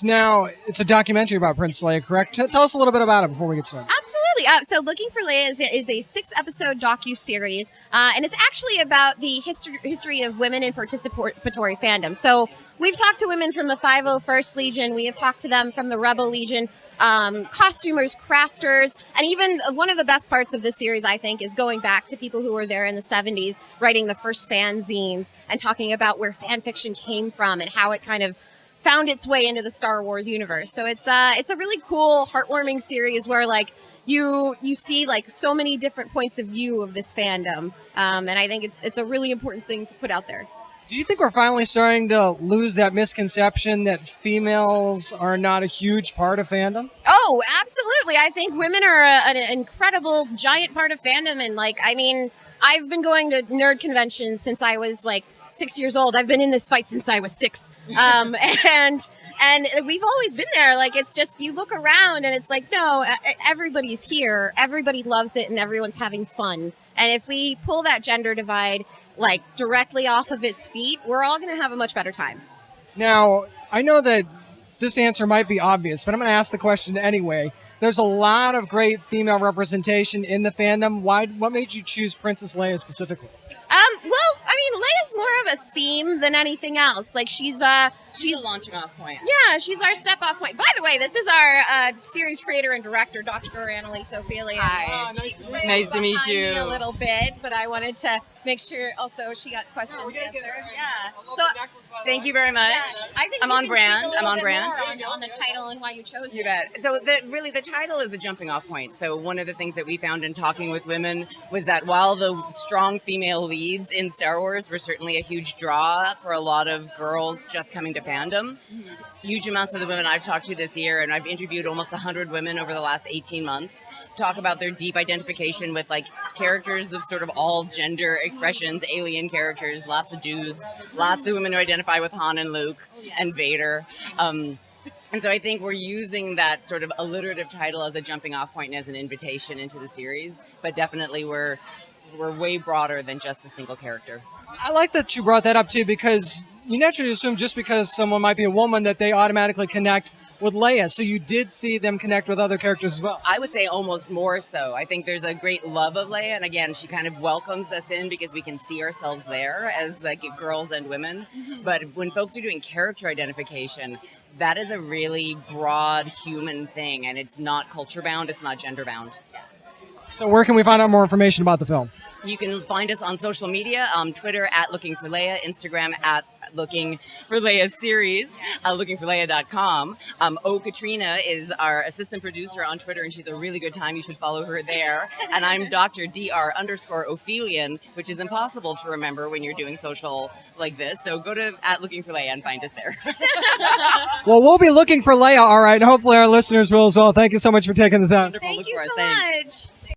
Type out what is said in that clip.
Correct. Now, it's a documentary about Princess Leia, correct? Tell us a little bit about it before we get started. Absolutely. So Looking for Leia is a 6-episode docu-series, and it's actually about the history of women in participatory fandom. So we've talked to women from the 501st Legion. We have talked to them from the Rebel Legion, costumers, crafters, and even one of the best parts of this series, I think, is going back to people who were there in the 70s, writing the first fanzines and talking about where fan fiction came from and how it kind of found its way into the Star Wars universe. So it's a really cool, heartwarming series where you see so many different points of view of this fandom, and I think it's a really important thing to put out there. Do you think we're finally starting to lose that misconception that females are not a huge part of fandom? Oh, absolutely. I think women are an incredible, giant part of fandom, and I've been going to nerd conventions since I was 6 years old. I've been in this fight since I was 6. And we've always been there. It's just, you look around and it's no, everybody's here. Everybody loves it and everyone's having fun. And if we pull that gender divide directly off of its feet, we're all going to have a much better time. Now, I know that this answer might be obvious, but I'm going to ask the question anyway. There's a lot of great female representation in the fandom. What made you choose Princess Leia specifically? Leia's more of a theme than anything else. She's a launching off point. Yeah, she's our step off point. By the way, this is our series creator and director, Dr. Annalise Ophelian. Hi. Nice to meet you. A little bit, but I wanted to make sure also she got questions answered. Yeah. So thank you very much. Yeah, I think I'm on brand. On the title and why you chose You it. bet. So the title is a jumping off point. So one of the things that we found in talking with women was that while the strong female leads in Star Wars were certainly a huge draw for a lot of girls just coming to fandom, huge amounts of the women I've talked to this year, and I've interviewed almost 100 women over the last 18 months, talk about their deep identification with characters of sort of all gender expressions, alien characters, lots of dudes, lots of women who identify with Han and Luke and Vader. And so I think we're using that sort of alliterative title as a jumping off point and as an invitation into the series, but definitely we're way broader than just the single character. I like that you brought that up too, because you naturally assume just because someone might be a woman that they automatically connect with Leia. So you did see them connect with other characters as well. I would say almost more so. I think there's a great love of Leia, and again, she kind of welcomes us in because we can see ourselves there as girls and women. But when folks are doing character identification, that is a really broad human thing, and it's not culture bound, it's not gender bound. So where can we find out more information about the film? You can find us on social media, Twitter at Looking For Leia, Instagram at Looking For Leia Series, lookingforleia.com. Katrina is our assistant producer on Twitter, and she's a really good time. You should follow her there. And I'm Dr. Dr_Ophelian, which is impossible to remember when you're doing social like this. So go to at Looking For Leia and find us there. Well, we'll be looking for Leia, all right. Hopefully our listeners will as well. Thank you so much for taking us out. Thank you so much.